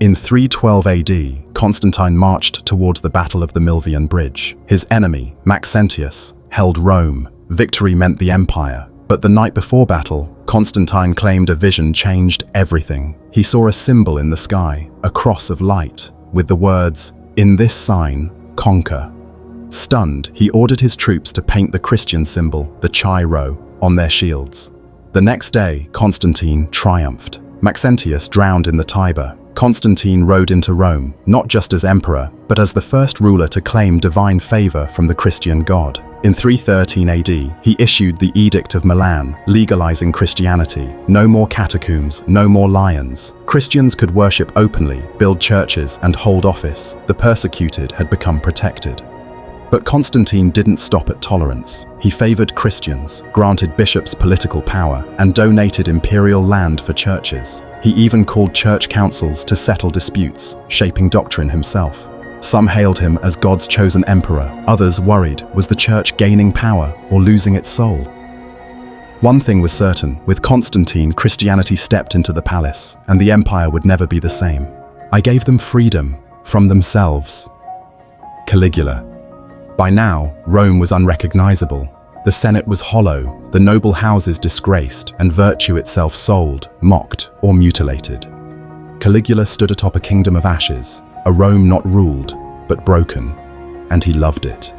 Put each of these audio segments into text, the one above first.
In 312 AD, Constantine marched towards the Battle of the Milvian Bridge. His enemy, Maxentius, held Rome. Victory meant the empire. But the night before battle, Constantine claimed a vision changed everything. He saw a symbol in the sky, a cross of light, with the words, "In this sign, conquer." Stunned, he ordered his troops to paint the Christian symbol, the Chi-Rho, on their shields. The next day, Constantine triumphed. Maxentius drowned in the Tiber. Constantine rode into Rome, not just as emperor, but as the first ruler to claim divine favor from the Christian God. In 313 AD, he issued the Edict of Milan, legalizing Christianity. No more catacombs, no more lions. Christians could worship openly, build churches, and hold office. The persecuted had become protected. But Constantine didn't stop at tolerance. He favored Christians, granted bishops political power, and donated imperial land for churches. He even called church councils to settle disputes, shaping doctrine himself. Some hailed him as God's chosen emperor. Others worried, was the church gaining power or losing its soul? One thing was certain, with Constantine, Christianity stepped into the palace, and the empire would never be the same. I gave them freedom from themselves. Caligula. By now, Rome was unrecognizable. The Senate was hollow, the noble houses disgraced, and virtue itself sold, mocked, or mutilated. Caligula stood atop a kingdom of ashes, a Rome not ruled, but broken, and he loved it.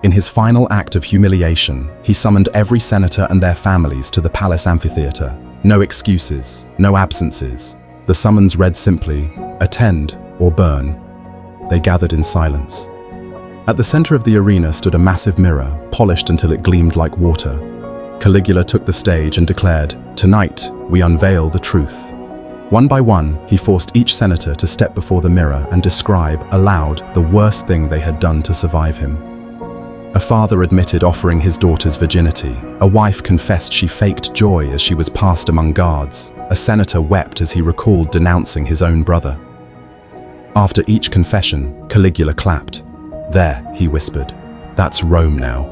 In his final act of humiliation, he summoned every senator and their families to the palace amphitheater. No excuses, no absences. The summons read simply, "Attend or burn." They gathered in silence. At the center of the arena stood a massive mirror, polished until it gleamed like water. Caligula took the stage and declared, "Tonight, we unveil the truth." One by one, he forced each senator to step before the mirror and describe, aloud, the worst thing they had done to survive him. A father admitted offering his daughter's virginity. A wife confessed she faked joy as she was passed among guards. A senator wept as he recalled denouncing his own brother. After each confession, Caligula clapped. "There," he whispered. "That's Rome now.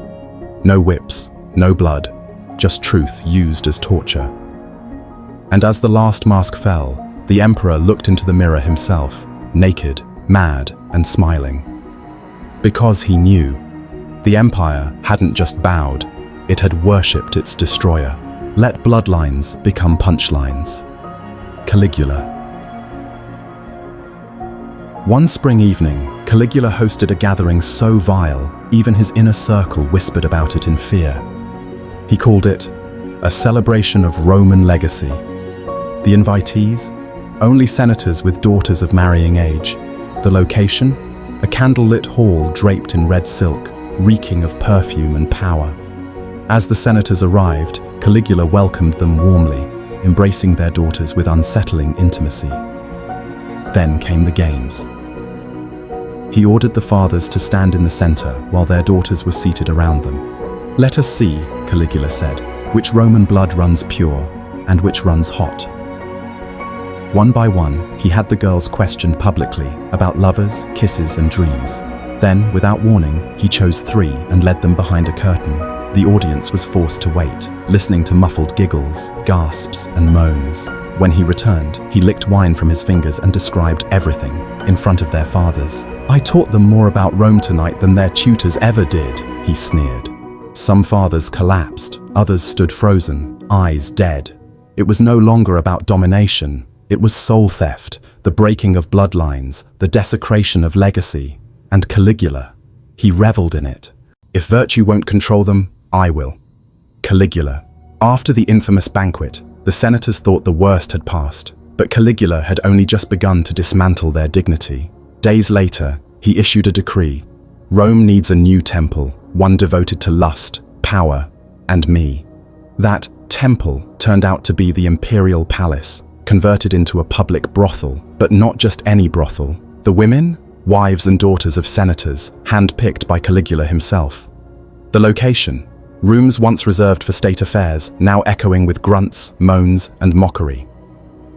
No whips, no blood, just truth used as torture." And as the last mask fell, the emperor looked into the mirror himself, naked, mad, and smiling. Because he knew, the empire hadn't just bowed, it had worshipped its destroyer. Let bloodlines become punchlines. Caligula. One spring evening, Caligula hosted a gathering so vile, even his inner circle whispered about it in fear. He called it a celebration of Roman legacy. The invitees? Only senators with daughters of marrying age. The location? A candlelit hall draped in red silk, reeking of perfume and power. As the senators arrived, Caligula welcomed them warmly, embracing their daughters with unsettling intimacy. Then came the games. He ordered the fathers to stand in the center while their daughters were seated around them. "Let us see," Caligula said, "which Roman blood runs pure and which runs hot." One by one, he had the girls questioned publicly about lovers, kisses, and dreams. Then, without warning, he chose 3 and led them behind a curtain. The audience was forced to wait, listening to muffled giggles, gasps, and moans. When he returned, he licked wine from his fingers and described everything in front of their fathers. "I taught them more about Rome tonight than their tutors ever did," he sneered. Some fathers collapsed, others stood frozen, eyes dead. It was no longer about domination. It was soul theft, the breaking of bloodlines, the desecration of legacy. And Caligula, he reveled in it. If virtue won't control them, I will. Caligula. After the infamous banquet, the senators thought the worst had passed, but Caligula had only just begun to dismantle their dignity. Days later, he issued a decree. Rome needs a new temple, one devoted to lust, power, and me. That temple turned out to be the imperial palace, converted into a public brothel, but not just any brothel. The women, wives and daughters of senators, hand-picked by Caligula himself. The location, rooms once reserved for state affairs, now echoing with grunts, moans, and mockery.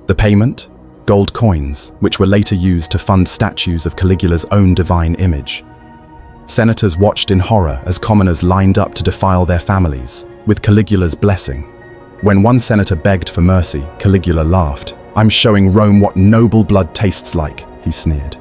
The payment, gold coins, which were later used to fund statues of Caligula's own divine image. Senators watched in horror as commoners lined up to defile their families, with Caligula's blessing. When one senator begged for mercy, Caligula laughed. I'm showing Rome what noble blood tastes like, he sneered.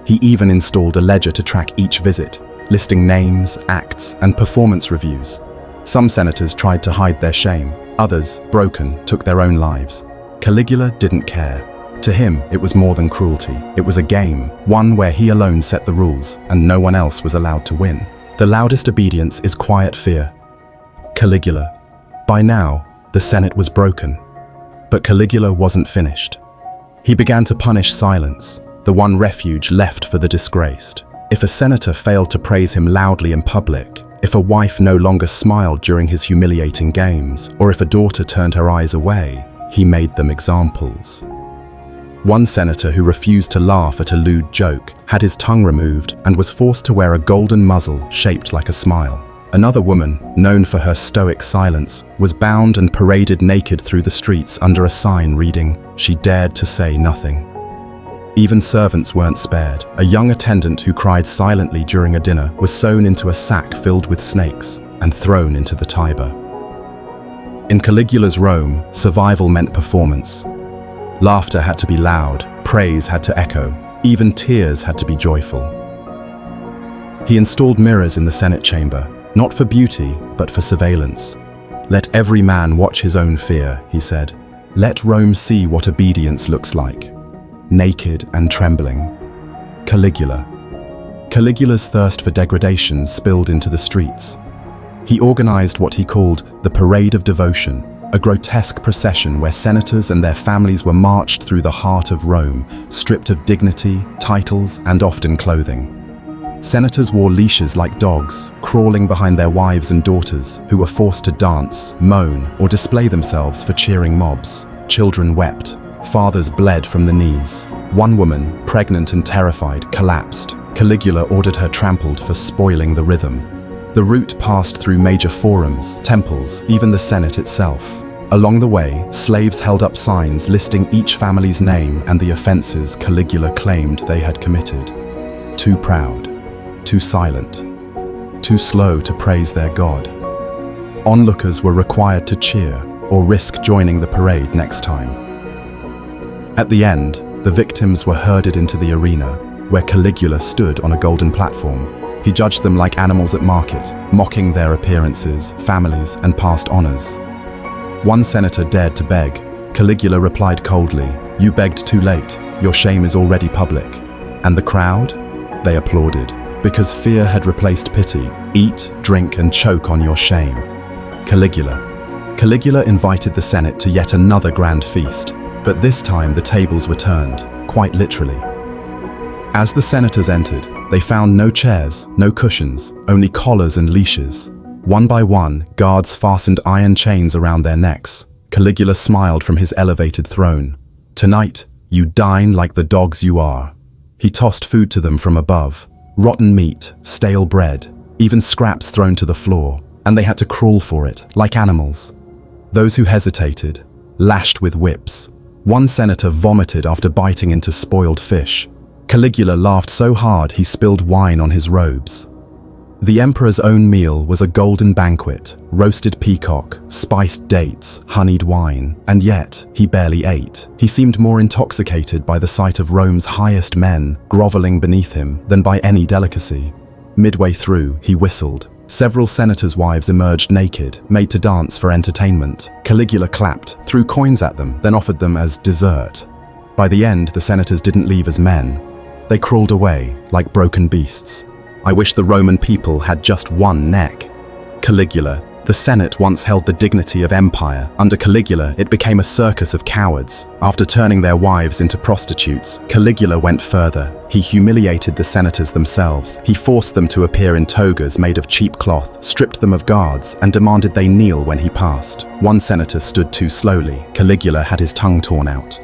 He even installed a ledger to track each visit, listing names, acts, and performance reviews. Some senators tried to hide their shame. Others, broken, took their own lives. Caligula didn't care. To him, it was more than cruelty. It was a game, one where he alone set the rules, and no one else was allowed to win. The loudest obedience is quiet fear. Caligula. By now, the Senate was broken. But Caligula wasn't finished. He began to punish silence, the one refuge left for the disgraced. If a senator failed to praise him loudly in public, if a wife no longer smiled during his humiliating games, or if a daughter turned her eyes away, he made them examples. One senator who refused to laugh at a lewd joke had his tongue removed and was forced to wear a golden muzzle shaped like a smile. Another woman, known for her stoic silence, was bound and paraded naked through the streets under a sign reading, "She dared to say nothing." Even servants weren't spared. A young attendant who cried silently during a dinner was sewn into a sack filled with snakes and thrown into the Tiber. In Caligula's Rome, survival meant performance. Laughter had to be loud, praise had to echo, even tears had to be joyful. He installed mirrors in the Senate chamber, not for beauty, but for surveillance. "Let every man watch his own fear," he said. "Let Rome see what obedience looks like." Naked and trembling. Caligula. Caligula's thirst for degradation spilled into the streets. He organized what he called the Parade of Devotion, a grotesque procession where senators and their families were marched through the heart of Rome, stripped of dignity, titles, and often clothing. Senators wore leashes like dogs, crawling behind their wives and daughters, who were forced to dance, moan, or display themselves for cheering mobs. Children wept. Fathers bled from the knees. One woman, pregnant and terrified, collapsed. Caligula ordered her trampled for spoiling the rhythm. The route passed through major forums, temples, even the Senate itself. Along the way, slaves held up signs listing each family's name and the offenses Caligula claimed they had committed. Too proud, too silent, too slow to praise their god. Onlookers were required to cheer or risk joining the parade next time. At the end, the victims were herded into the arena, where Caligula stood on a golden platform. He judged them like animals at market, mocking their appearances, families, and past honors. One senator dared to beg. Caligula replied coldly, "You begged too late. Your shame is already public." And the crowd? They applauded, because fear had replaced pity. Eat, drink, and choke on your shame. Caligula. Caligula invited the Senate to yet another grand feast, but this time the tables were turned, quite literally. As the senators entered, they found no chairs, no cushions, only collars and leashes. One by one, guards fastened iron chains around their necks. Caligula smiled from his elevated throne. "Tonight, you dine like the dogs you are." He tossed food to them from above. Rotten meat, stale bread, even scraps thrown to the floor, and they had to crawl for it, like animals. Those who hesitated, lashed with whips. One senator vomited after biting into spoiled fish. Caligula laughed so hard he spilled wine on his robes. The emperor's own meal was a golden banquet, roasted peacock, spiced dates, honeyed wine, and yet he barely ate. He seemed more intoxicated by the sight of Rome's highest men groveling beneath him than by any delicacy. Midway through, he whistled. Several senators' wives emerged naked, made to dance for entertainment. Caligula clapped, threw coins at them, then offered them as dessert. By the end, the senators didn't leave as men. They crawled away, like broken beasts. I wish the Roman people had just one neck. Caligula. The Senate once held the dignity of empire. Under Caligula, it became a circus of cowards. After turning their wives into prostitutes, Caligula went further. He humiliated the senators themselves. He forced them to appear in togas made of cheap cloth, stripped them of guards, and demanded they kneel when he passed. One senator stood too slowly. Caligula had his tongue torn out.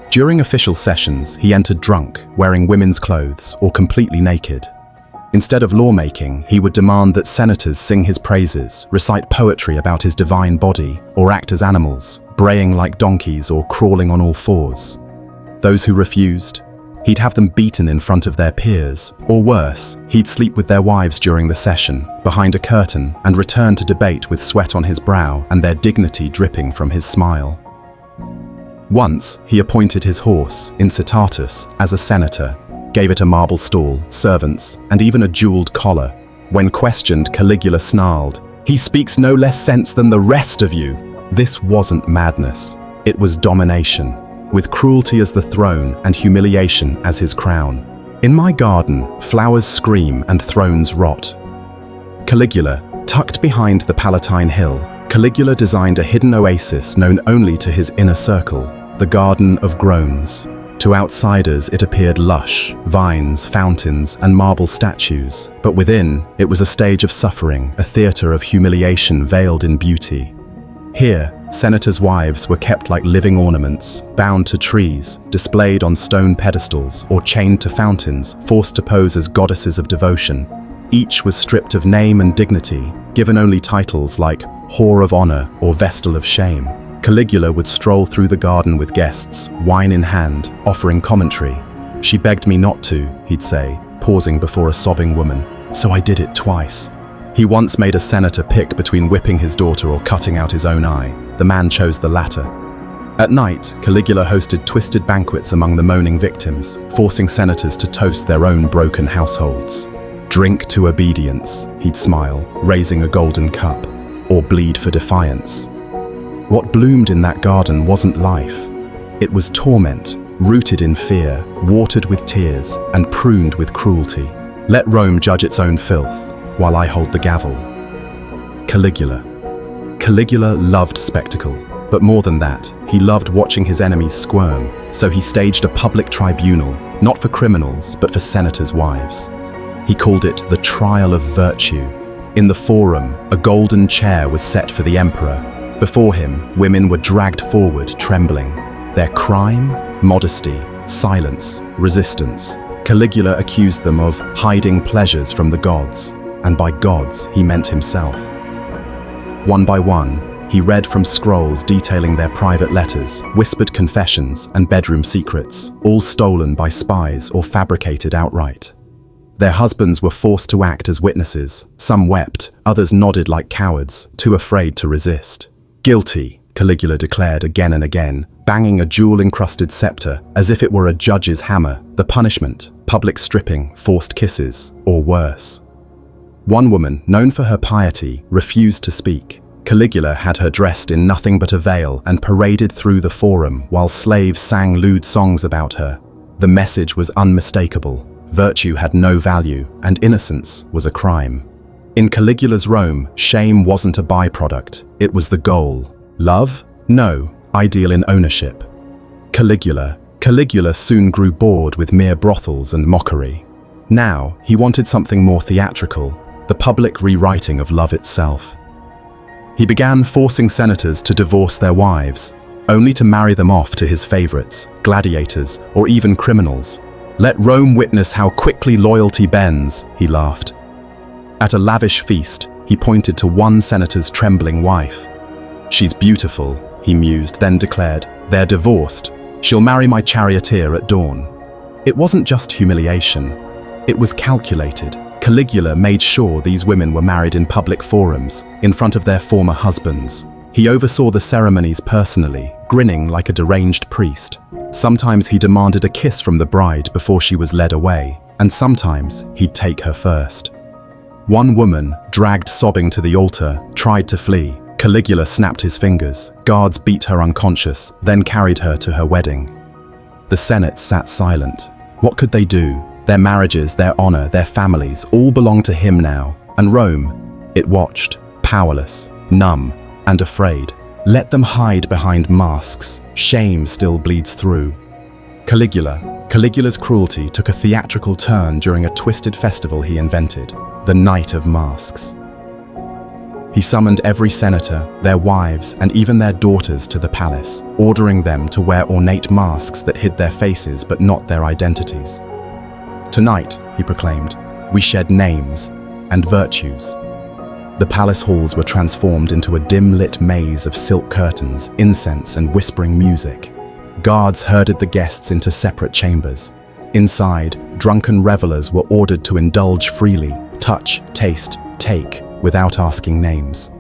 During official sessions, he entered drunk, wearing women's clothes, or completely naked. Instead of lawmaking, he would demand that senators sing his praises, recite poetry about his divine body, or act as animals, braying like donkeys or crawling on all fours. Those who refused, he'd have them beaten in front of their peers, or worse, he'd sleep with their wives during the session, behind a curtain, and return to debate with sweat on his brow and their dignity dripping from his smile. Once, he appointed his horse, Incitatus, as a senator, gave it a marble stall, servants, and even a jeweled collar. When questioned, Caligula snarled, "He speaks no less sense than the rest of you." This wasn't madness. It was domination, with cruelty as the throne and humiliation as his crown. In my garden, flowers scream and thrones rot. Caligula, tucked behind the Palatine Hill, Caligula designed a hidden oasis known only to his inner circle, the Garden of Groans. To outsiders, it appeared lush, vines, fountains, and marble statues. But within, it was a stage of suffering, a theater of humiliation veiled in beauty. Here, senators' wives were kept like living ornaments, bound to trees, displayed on stone pedestals, or chained to fountains, forced to pose as goddesses of devotion. Each was stripped of name and dignity, given only titles like Whore of Honor or Vestal of Shame. Caligula would stroll through the garden with guests, wine in hand, offering commentary. "She begged me not to," he'd say, pausing before a sobbing woman, "so I did it twice." He once made a senator pick between whipping his daughter or cutting out his own eye. The man chose the latter. At night, Caligula hosted twisted banquets among the moaning victims, forcing senators to toast their own broken households. "Drink to obedience," he'd smile, raising a golden cup, "or bleed for defiance." What bloomed in that garden wasn't life. It was torment, rooted in fear, watered with tears, and pruned with cruelty. Let Rome judge its own filth, while I hold the gavel. Caligula. Caligula loved spectacle, but more than that, he loved watching his enemies squirm, so he staged a public tribunal, not for criminals, but for senators' wives. He called it the Trial of Virtue. In the forum, a golden chair was set for the emperor. Before him, women were dragged forward, trembling. Their crime? Modesty, silence, resistance. Caligula accused them of hiding pleasures from the gods, and by gods, he meant himself. One by one, he read from scrolls detailing their private letters, whispered confessions, and bedroom secrets, all stolen by spies or fabricated outright. Their husbands were forced to act as witnesses. Some wept, others nodded like cowards, too afraid to resist. "Guilty," Caligula declared again and again, banging a jewel-encrusted scepter as if it were a judge's hammer. The punishment: public stripping, forced kisses, or worse. One woman, known for her piety, refused to speak. Caligula had her dressed in nothing but a veil and paraded through the forum while slaves sang lewd songs about her. The message was unmistakable. Virtue had no value, and innocence was a crime. In Caligula's Rome, shame wasn't a byproduct, it was the goal. Love? No, ideal in ownership. Caligula soon grew bored with mere brothels and mockery. Now, he wanted something more theatrical, the public rewriting of love itself. He began forcing senators to divorce their wives, only to marry them off to his favorites, gladiators, or even criminals. "Let Rome witness how quickly loyalty bends," he laughed. At a lavish feast, he pointed to one senator's trembling wife. "She's beautiful," he mused, then declared, "They're divorced. She'll marry my charioteer at dawn." It wasn't just humiliation. It was calculated. Caligula made sure these women were married in public forums, in front of their former husbands. He oversaw the ceremonies personally, grinning like a deranged priest. Sometimes he demanded a kiss from the bride before she was led away, and sometimes he'd take her first. One woman, dragged sobbing to the altar, tried to flee. Caligula snapped his fingers. Guards beat her unconscious, then carried her to her wedding. The Senate sat silent. What could they do? Their marriages, their honor, their families, all belonged to him now. And Rome, it watched, powerless, numb, and afraid. Let them hide behind masks. Shame still bleeds through. Caligula's cruelty took a theatrical turn during a twisted festival he invented, the Night of Masks. He summoned every senator, their wives, and even their daughters to the palace, ordering them to wear ornate masks that hid their faces but not their identities. "Tonight," he proclaimed, "we shed names and virtues." The palace halls were transformed into a dim-lit maze of silk curtains, incense, and whispering music. Guards herded the guests into separate chambers. Inside, drunken revelers were ordered to indulge freely, touch, taste, take, without asking names.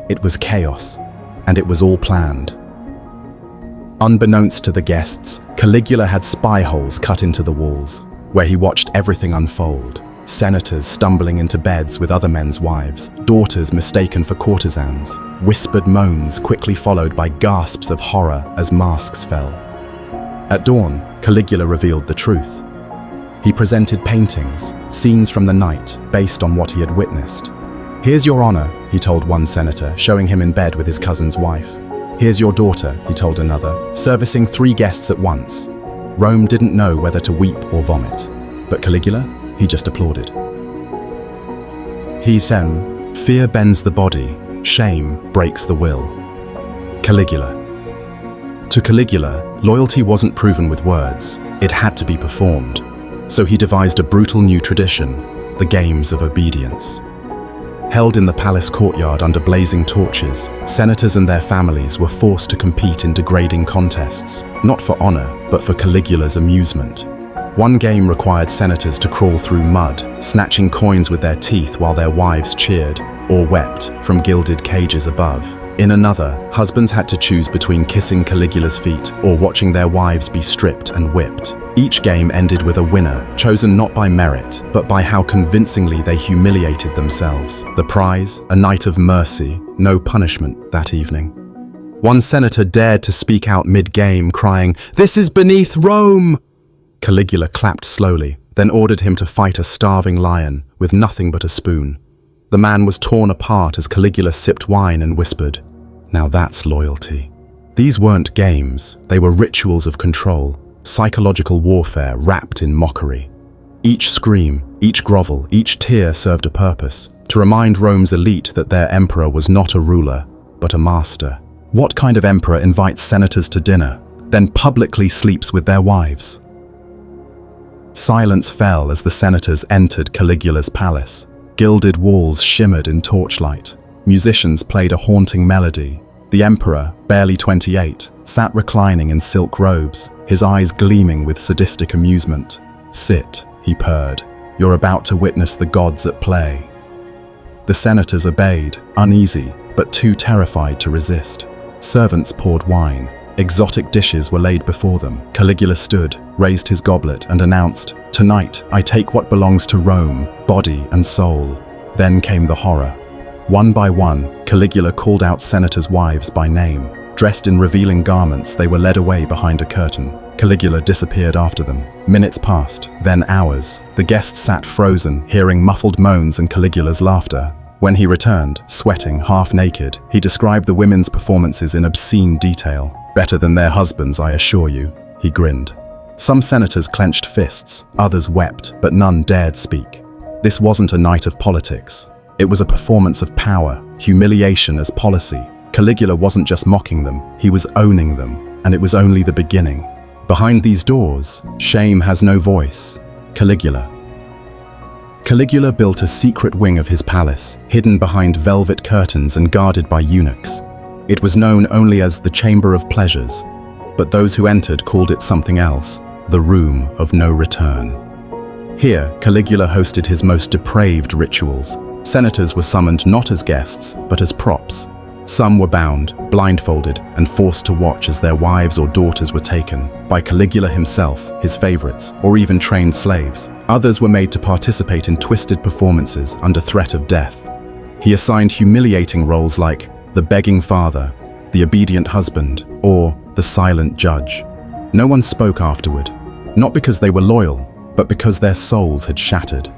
It was chaos, and it was all planned. Unbeknownst to the guests, Caligula had spy holes cut into the walls, where he watched everything unfold. Senators stumbling into beds with other men's wives, daughters mistaken for courtesans, whispered moans quickly followed by gasps of horror as masks fell. At dawn, Caligula revealed the truth. He presented paintings, scenes from the night, based on what he had witnessed. "Here's your honor," he told one senator, showing him in bed with his cousin's wife. "Here's your daughter," he told another, servicing 3 guests at once. Rome didn't know whether to weep or vomit. But Caligula? He just applauded. He said, "Fear bends the body, shame breaks the will." Caligula. To Caligula, loyalty wasn't proven with words, it had to be performed. So he devised a brutal new tradition, the Games of Obedience. Held in the palace courtyard under blazing torches, senators and their families were forced to compete in degrading contests, not for honor, but for Caligula's amusement. One game required senators to crawl through mud, snatching coins with their teeth while their wives cheered, or wept, from gilded cages above. In another, husbands had to choose between kissing Caligula's feet or watching their wives be stripped and whipped. Each game ended with a winner, chosen not by merit, but by how convincingly they humiliated themselves. The prize, a night of mercy, no punishment that evening. One senator dared to speak out mid-game, crying, "This is beneath Rome!" Caligula clapped slowly, then ordered him to fight a starving lion with nothing but a spoon. The man was torn apart as Caligula sipped wine and whispered, "Now that's loyalty." These weren't games, they were rituals of control, psychological warfare wrapped in mockery. Each scream, each grovel, each tear served a purpose, to remind Rome's elite that their emperor was not a ruler, but a master. What kind of emperor invites senators to dinner, then publicly sleeps with their wives? Silence fell as the senators entered Caligula's palace. Gilded walls shimmered in torchlight. Musicians played a haunting melody. The emperor, barely 28, sat reclining in silk robes, his eyes gleaming with sadistic amusement. "Sit," he purred. "You're about to witness the gods at play." The senators obeyed, uneasy, but too terrified to resist. Servants poured wine. Exotic dishes were laid before them. Caligula stood, raised his goblet, and announced, "Tonight, I take what belongs to Rome, body and soul." Then came the horror. One by one, Caligula called out senators' wives by name. Dressed in revealing garments, they were led away behind a curtain. Caligula disappeared after them. Minutes passed, then hours. The guests sat frozen, hearing muffled moans and Caligula's laughter. When he returned, sweating, half naked, he described the women's performances in obscene detail. "Better than their husbands, I assure you," he grinned. Some senators clenched fists, others wept, but none dared speak. This wasn't a night of politics. It was a performance of power, humiliation as policy. Caligula wasn't just mocking them, he was owning them, and it was only the beginning. Behind these doors, shame has no voice. Caligula. Caligula built a secret wing of his palace, hidden behind velvet curtains and guarded by eunuchs. It was known only as the Chamber of Pleasures, but those who entered called it something else, the Room of No Return. Here, Caligula hosted his most depraved rituals. Senators were summoned not as guests, but as props. Some were bound, blindfolded, and forced to watch as their wives or daughters were taken, by Caligula himself, his favorites, or even trained slaves. Others were made to participate in twisted performances under threat of death. He assigned humiliating roles like the begging father, the obedient husband, or the silent judge. No one spoke afterward, not because they were loyal, but because their souls had shattered.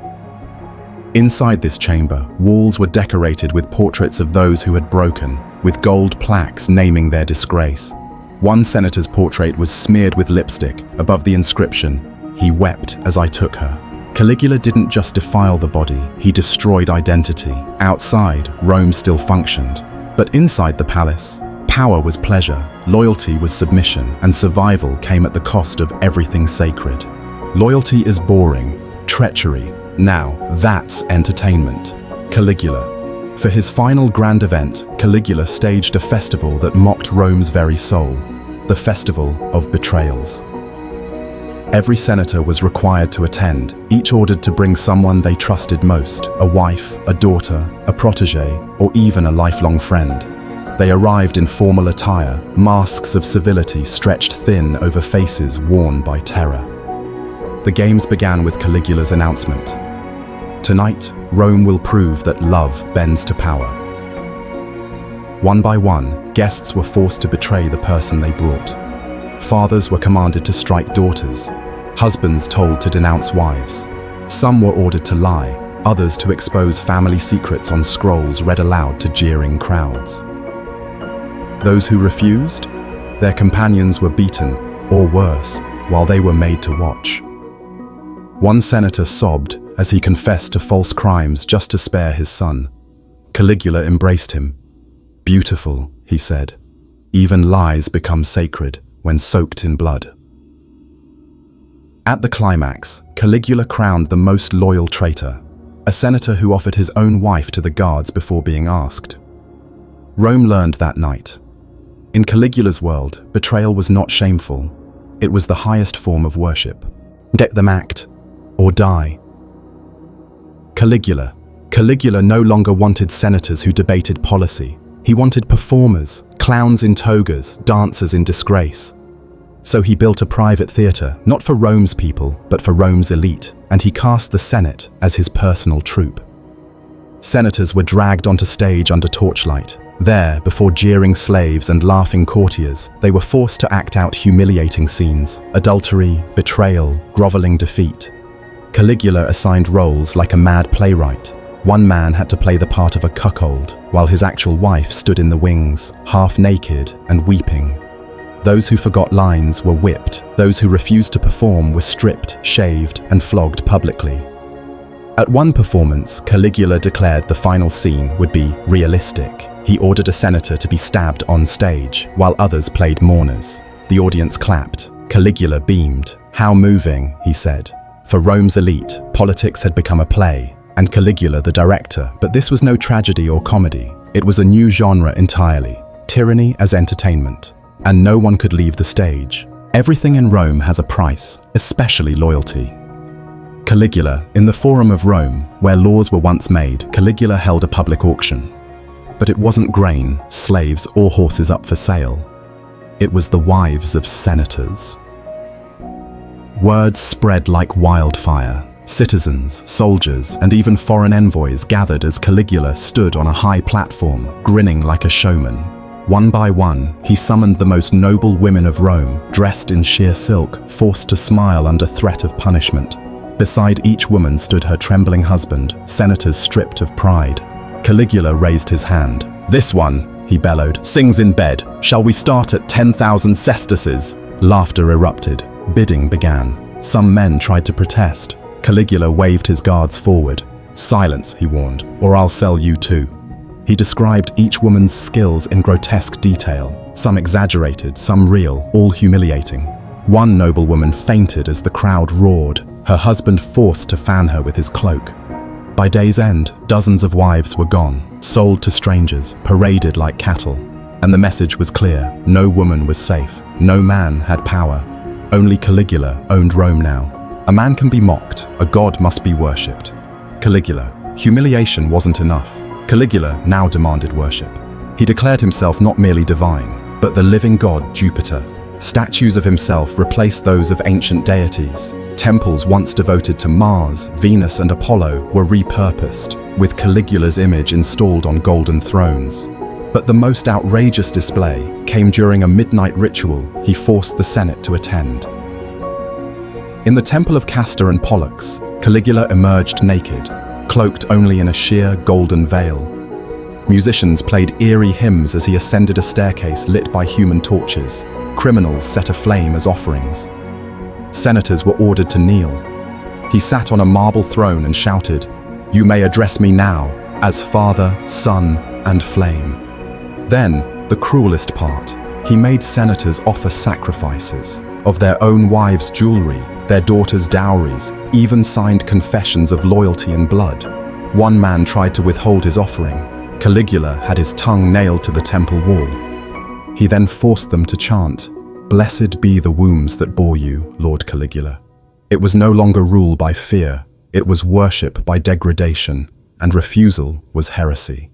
Inside this chamber, walls were decorated with portraits of those who had broken, with gold plaques naming their disgrace. One senator's portrait was smeared with lipstick above the inscription, "He wept as I took her." Caligula didn't just defile the body, he destroyed identity. Outside, Rome still functioned. But inside the palace, power was pleasure, loyalty was submission, and survival came at the cost of everything sacred. Loyalty is boring, treachery. Now, that's entertainment. Caligula. For his final grand event, Caligula staged a festival that mocked Rome's very soul, the Festival of Betrayals. Every senator was required to attend, each ordered to bring someone they trusted most, a wife, a daughter, a protege, or even a lifelong friend. They arrived in formal attire, masks of civility stretched thin over faces worn by terror. The games began with Caligula's announcement. Tonight, Rome will prove that love bends to power. One by one, guests were forced to betray the person they brought. Fathers were commanded to strike daughters, husbands told to denounce wives. Some were ordered to lie, others to expose family secrets on scrolls read aloud to jeering crowds. Those who refused? Their companions were beaten, or worse, while they were made to watch. One senator sobbed as he confessed to false crimes just to spare his son. Caligula embraced him. "Beautiful," he said. "Even lies become sacred when soaked in blood." At the climax, Caligula crowned the most loyal traitor, a senator who offered his own wife to the guards before being asked. Rome learned that night. In Caligula's world, betrayal was not shameful. It was the highest form of worship. Let them act, or die. Caligula no longer wanted senators who debated policy. He wanted performers, clowns in togas, dancers in disgrace. So he built a private theater, not for Rome's people, but for Rome's elite, and he cast the Senate as his personal troupe. Senators were dragged onto stage under torchlight. There, before jeering slaves and laughing courtiers, they were forced to act out humiliating scenes: adultery, betrayal, groveling defeat. Caligula assigned roles like a mad playwright. One man had to play the part of a cuckold, while his actual wife stood in the wings, half naked and weeping. Those who forgot lines were whipped. Those who refused to perform were stripped, shaved, and flogged publicly. At one performance, Caligula declared the final scene would be realistic. He ordered a senator to be stabbed on stage, while others played mourners. The audience clapped. Caligula beamed. "How moving," he said. For Rome's elite, politics had become a play, and Caligula the director, but this was no tragedy or comedy. It was a new genre entirely, tyranny as entertainment. And no one could leave the stage. Everything in Rome has a price, especially loyalty. Caligula, in the Forum of Rome, where laws were once made, Caligula held a public auction. But it wasn't grain, slaves, or horses up for sale. It was the wives of senators. Words spread like wildfire. Citizens, soldiers, and even foreign envoys gathered as Caligula stood on a high platform, grinning like a showman. One by one, he summoned the most noble women of Rome, dressed in sheer silk, forced to smile under threat of punishment. Beside each woman stood her trembling husband, senators stripped of pride. Caligula raised his hand. "This one," he bellowed, "sings in bed. Shall we start at 10,000 sesterces?" Laughter erupted. Bidding began. Some men tried to protest. Caligula waved his guards forward. "Silence," he warned, "or I'll sell you too." He described each woman's skills in grotesque detail, some exaggerated, some real, all humiliating. One noblewoman fainted as the crowd roared, her husband forced to fan her with his cloak. By day's end, dozens of wives were gone, sold to strangers, paraded like cattle. And the message was clear: no woman was safe, no man had power. Only Caligula owned Rome now. A man can be mocked, a god must be worshipped. Caligula. Humiliation wasn't enough. Caligula now demanded worship. He declared himself not merely divine, but the living god Jupiter. Statues of himself replaced those of ancient deities. Temples once devoted to Mars, Venus, and Apollo were repurposed, with Caligula's image installed on golden thrones. But the most outrageous display came during a midnight ritual he forced the Senate to attend. In the temple of Castor and Pollux, Caligula emerged naked, cloaked only in a sheer golden veil. Musicians played eerie hymns as he ascended a staircase lit by human torches. Criminals set aflame as offerings. Senators were ordered to kneel. He sat on a marble throne and shouted, "You may address me now, as Father, Son, and Flame." Then, the cruelest part, he made senators offer sacrifices of their own wives' jewelry, their daughters' dowries, even signed confessions of loyalty and blood. One man tried to withhold his offering. Caligula had his tongue nailed to the temple wall. He then forced them to chant, "Blessed be the wombs that bore you, Lord Caligula." It was no longer rule by fear, it was worship by degradation, and refusal was heresy.